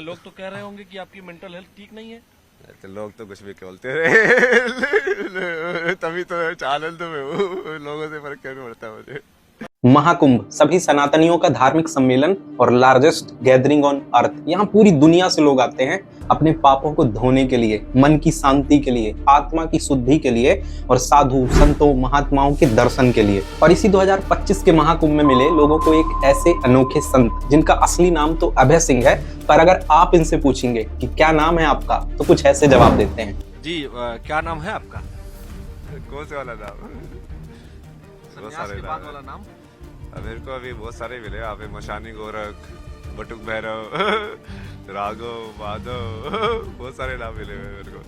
लोग तो कह रहे होंगे कि आपकी मेंटल हेल्थ ठीक नहीं है। तो लोग तो कुछ भी बोलते रहे तभी तो आनंद में हूँ, लोगों से फर्क क्या पड़ता है मुझे। महाकुंभ सभी सनातनियों का धार्मिक सम्मेलन और लार्जेस्ट गैदरिंग ऑन अर्थ। यहाँ पूरी दुनिया से लोग आते हैं अपने पापों को धोने के लिए, मन की शांति के लिए, आत्मा की शुद्धि के लिए और साधु संतों महात्माओं के दर्शन के लिए। और इसी 2025 के महाकुंभ में मिले लोगों को एक ऐसे अनोखे संत जिनका असली नाम तो अभय सिंह है, पर अगर आप इनसे पूछेंगे कि क्या नाम है आपका तो कुछ ऐसे जवाब देते हैं। जी क्या नाम है आपका? कौन से वाला नाम? बहुत सारे के बाद वाला नाम? मेरे को अभी बहुत सारे मिले यहाँ पे, मशानी गोरख, बटुक भैरव, राघव, माधव, बहुत सारे नाम मिले हुए मेरे को।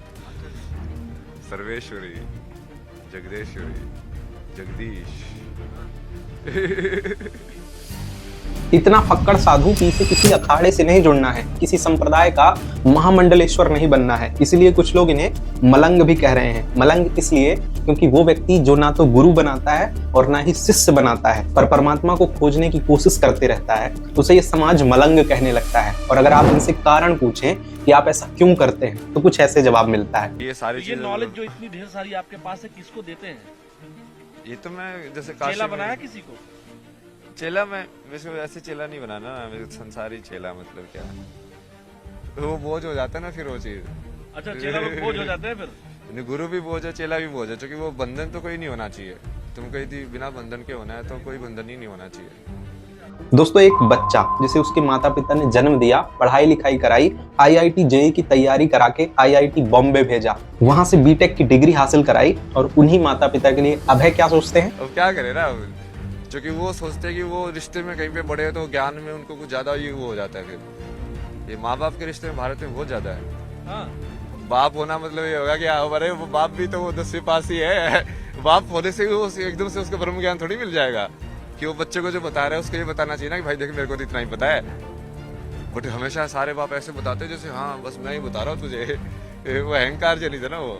सर्वेश्वरी, जगदेश्वरी, जगदीश। इतना फक्कड़ साधु कि इसे किसी अखाड़े से नहीं जुड़ना है, किसी संप्रदाय का महामंडलेश्वर नहीं बनना है। इसलिए कुछ लोग इन्हें मलंग भी कह रहे हैं। मलंग इसलिए क्योंकि वो व्यक्ति जो ना तो गुरु बनाता है और ना ही शिष्य बनाता है, पर परमात्मा को खोजने की कोशिश करते रहता है, उसे ये समाज मलंग कहने लगता है। और अगर आप इनसे कारण पूछें कि आप ऐसा क्यों करते हैं तो कुछ ऐसे जवाब मिलता है। ये नॉलेज जो इतनी ढेर सारी आपके पास है, किसको देते हैं? ये तो मैं जैसे चेला बनाया किसी को? चेला मैं वैसे ऐसे चेला नहीं बनाना, मेरे संसारी चेला मतलब क्या, वो बोझ हो जाता है ना फिर वो चीज। अच्छा, चेला लोग बोझ हो जाते हैं फिर? गुरु भी बोझ है, चेला भी बोझ है, क्योंकि वो बंधन तो कोई नहीं होना चाहिए। तुम कहीं थी बिना बंधन के होना है तो कोई बंधन ही नहीं होना चाहिए। दोस्तों, एक बच्चा जिसे उसके माता पिता ने जन्म दिया, पढ़ाई लिखाई कराई, IIT जेईई की तैयारी करा के IIT बॉम्बे भेजा, वहां से बीटेक की डिग्री हासिल कराई, और उन्हीं माता पिता के लिए अभय क्या सोचते हैं? अब क्या करे ना, क्योंकि वो सोचते हैं कि वो रिश्ते में कहीं पे बड़े तो ज्ञान में उनको कुछ ज्यादा ही वो हो जाता है। फिर ये माँ बाप के रिश्ते में भारत में बहुत ज्यादा है। हाँ। बाप होना मतलब ये होगा कि अरे वो बाप भी तो वो 10वीं पास ही है। बाप होने से वो एकदम से उसको ब्रह्म ज्ञान थोड़ी मिल जाएगा कि वो बच्चे को जो बता रहा है उसको ये बताना चाहिए ना कि भाई देख मेरे को तो इतना ही पता है। बट हमेशा सारे बाप ऐसे बताते जैसे हाँ बस मैं ही बता रहा हूँ तुझे। वो अहंकार जनित है ना वो।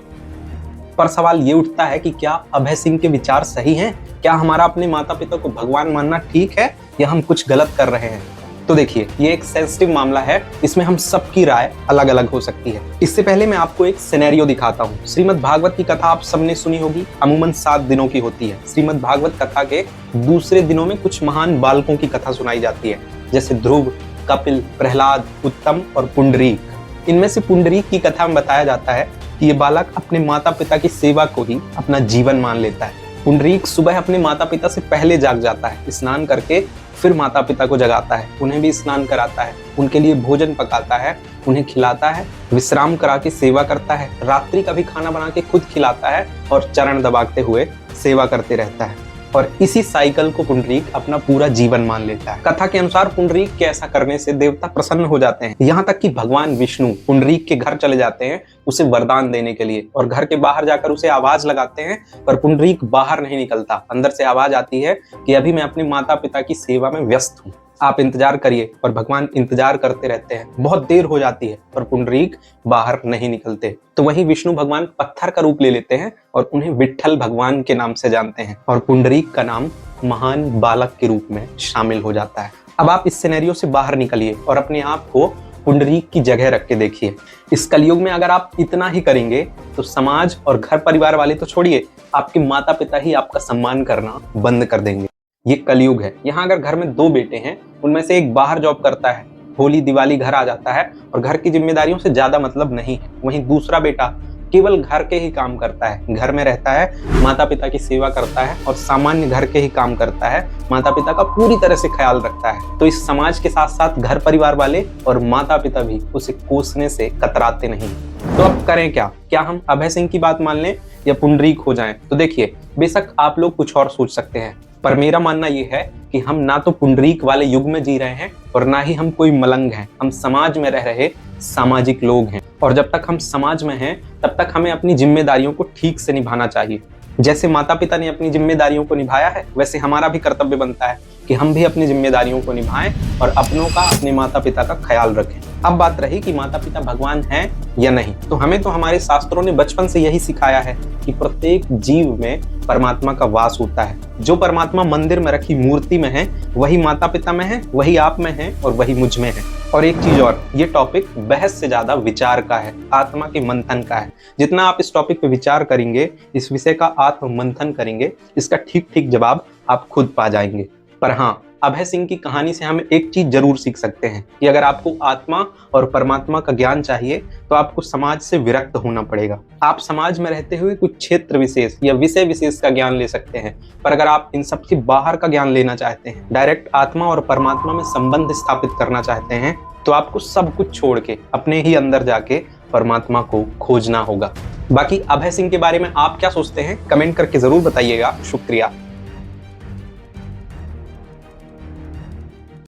पर सवाल ये उठता है कि क्या अभय सिंह के विचार सही हैं? क्या हमारा अपने माता पिता को भगवान मानना ठीक है या हम कुछ गलत कर रहे हैं? तो देखिए, ये एक सेंसिटिव मामला है, इसमें हम सबकी राय अलग अलग हो सकती है। इससे पहले मैं आपको एक सिनेरियो दिखाता हूँ। श्रीमद् भागवत की कथा आप सबने सुनी होगी, अमूमन 7 दिनों की होती है। श्रीमद् भागवत कथा के दूसरे दिनों में कुछ महान बालकों की कथा सुनाई जाती है, जैसे ध्रुव, कपिल, प्रहलाद, उत्तम और पुंडरीक। इनमें से पुंडरीक की कथा में बताया जाता है कि ये बालक अपने माता पिता की सेवा को ही अपना जीवन मान लेता है। पुंडरीक सुबह अपने माता पिता से पहले जाग जाता है, स्नान करके फिर माता पिता को जगाता है, उन्हें भी स्नान कराता है, उनके लिए भोजन पकाता है, उन्हें खिलाता है, विश्राम करा के सेवा करता है, रात्रि का भी खाना बना के खुद खिलाता है और चरण दबाते हुए सेवा करते रहता है। और इसी साइकिल को पुंडरीक अपना पूरा जीवन मान लेता है। कथा के अनुसार पुंडरीक के ऐसा करने से देवता प्रसन्न हो जाते हैं, यहाँ तक कि भगवान विष्णु पुंडरीक के घर चले जाते हैं उसे वरदान देने के लिए, और घर के बाहर जाकर उसे आवाज लगाते हैं, पर पुंडरीक बाहर नहीं निकलता। अंदर से आवाज आती है कि अभी मैं अपने माता पिता की सेवा में व्यस्त हूँ, आप इंतजार करिए। और भगवान इंतजार करते रहते हैं, बहुत देर हो जाती है पर पुंडरीक बाहर नहीं निकलते। तो वहीं विष्णु भगवान पत्थर का रूप ले लेते हैं और उन्हें विट्ठल भगवान के नाम से जानते हैं, और पुंडरीक का नाम महान बालक के रूप में शामिल हो जाता है। अब आप इस सिनेरियो से बाहर निकलिए और अपने आप को पुंडरीक की जगह रख के देखिए। इस कलयुग में अगर आप इतना ही करेंगे तो समाज और घर परिवार वाले तो छोड़िए, आपके माता पिता ही आपका सम्मान करना बंद कर देंगे। ये कलयुग है। यहाँ अगर घर में 2 बेटे हैं, उनमें से एक बाहर जॉब करता है, होली दिवाली घर आ जाता है और घर की जिम्मेदारियों से ज्यादा मतलब नहीं है। वहीं दूसरा बेटा केवल घर के ही काम करता है, घर में रहता है, माता पिता की सेवा करता है और सामान्य घर के ही काम करता है, माता पिता का पूरी तरह से ख्याल रखता है। तो इस समाज के साथ साथ घर परिवार वाले और माता पिता भी उसे कोसने से कतराते नहीं। तो अब करें क्या? क्या हम अभय सिंह की बात मान लें या पुंडरीक हो जाएं? तो देखिए, बेशक आप लोग कुछ और सोच सकते हैं, पर मेरा मानना यह है कि हम ना तो पुंडरीक वाले युग में जी रहे हैं और ना ही हम कोई मलंग हैं। हम समाज में रह रहे सामाजिक लोग हैं, और जब तक हम समाज में हैं तब तक हमें अपनी जिम्मेदारियों को ठीक से निभाना चाहिए। जैसे माता पिता ने अपनी जिम्मेदारियों को निभाया है, वैसे हमारा भी कर्तव्य बनता है कि हम भी अपनी जिम्मेदारियों को निभाएं और अपनों का, अपने माता पिता का ख्याल रखें। अब बात रही कि माता पिता भगवान हैं या नहीं, तो हमें तो हमारे शास्त्रों ने बचपन से यही सिखाया है कि प्रत्येक जीव में परमात्मा का वास होता है। जो परमात्मा मंदिर में रखी मूर्ति में है, वही माता पिता में है, वही आप में है और वही मुझ में है। और एक चीज और, ये टॉपिक बहस से ज्यादा विचार का है, आत्मा के मंथन का है। जितना आप इस टॉपिक पे विचार करेंगे, इस विषय का आत्म मंथन करेंगे, इसका ठीक ठीक जवाब आप खुद पा जाएंगे। पर हाँ, अभय सिंह की कहानी से हम एक चीज जरूर सीख सकते हैं कि अगर आपको आत्मा और परमात्मा का ज्ञान चाहिए तो आपको समाज से विरक्त होना पड़ेगा। आप समाज में रहते हुए कुछ क्षेत्र विशेष या विषय विशेष का ज्ञान ले सकते हैं, पर अगर आप इन सब के बाहर का ज्ञान लेना चाहते हैं, डायरेक्ट आत्मा और परमात्मा में संबंध स्थापित करना चाहते हैं, तो आपको सब कुछ छोड़ के अपने ही अंदर जाके परमात्मा को खोजना होगा। बाकी अभय सिंह के बारे में आप क्या सोचते हैं, कमेंट करके जरूर बताइएगा। शुक्रिया।